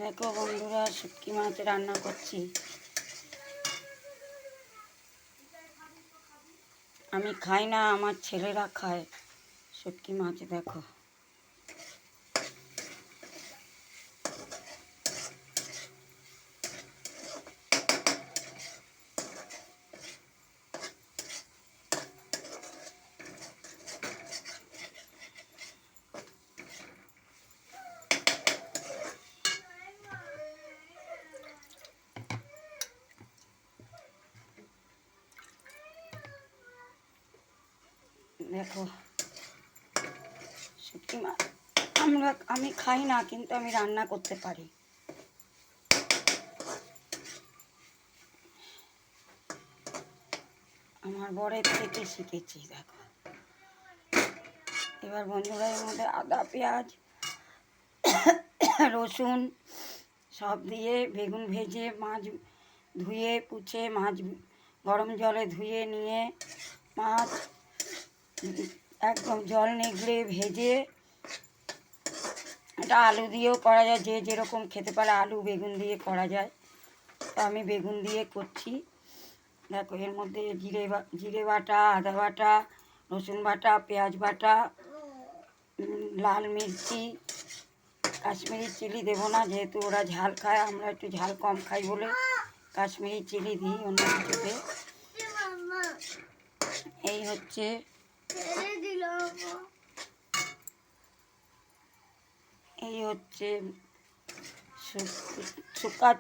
দেখো বন্ধুরা, শুটকি মাছ রান্না করছি। আমি খাই না, আমার ছেলেরা খায় শুটকি মাছ। দেখো দেখো শুটকি মাছ আমি খাই না, কিন্তু আমি রান্না করতে পারি। আমার বরের থেকে শিখেছি। দেখো এবার বন্ধুরা, এর মধ্যে আদা, পেঁয়াজ, রসুন সব দিয়ে বেগুন ভেজে, মাছ ধুয়ে পুছে, মাছ গরম জলে ধুয়ে নিয়ে, মাছ একদম জল নিগড়ে ভেজে, এটা আলু দিয়েও করা যায়, যে যেরকম খেতে পারে। আলু বেগুন দিয়ে করা যায়, তো আমি বেগুন দিয়ে করছি। দেখো এর মধ্যে জিরে বাটা, আদা বাটা, রসুন বাটা, পেঁয়াজ বাটা, লাল মির্চি, কাশ্মীরি চিলি দেবো না, যেহেতু ওরা ঝাল খায়, আমরা একটু ঝাল কম খাই বলে কাশ্মীরি চিলি দিই অন্য কিছুতে। এই হচ্ছে শুকা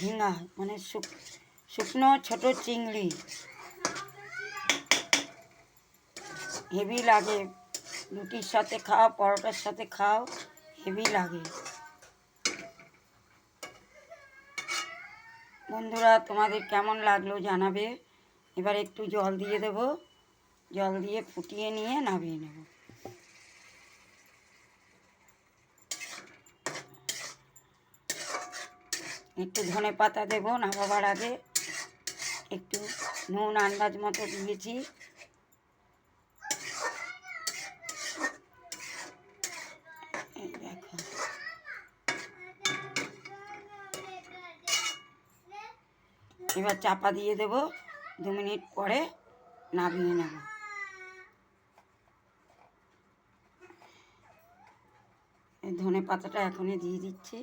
ঝিঙা, মানে শুকনো ছোট চিংড়ি। হেভি লাগে, রুটির সাথে খাও, পরোটার সাথে খাও, হেভি লাগে। বন্ধুরা, তোমাদের কেমন লাগলো জানাবে। এবার একটু জল দিয়ে দেব, জল দিয়ে ফুটিয়ে নিয়ে নামিয়ে নেব। একটু ধনে পাতা দেবো নামাবার আগে। একটু নুন আন্দাজ মতো দিয়েছি। এই দেখো, এবার চাপা দিয়ে দেবো, 2 মিনিট পরে নামিয়ে নেব। এই ধনে পাতাটা এখনই দিয়ে দিচ্ছি।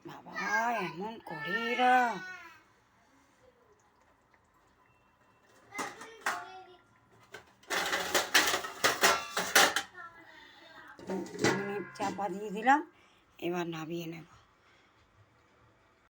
বাবা, এমন করে এরা। চাপা দিয়ে দিলাম, এবার নামিয়ে নেব।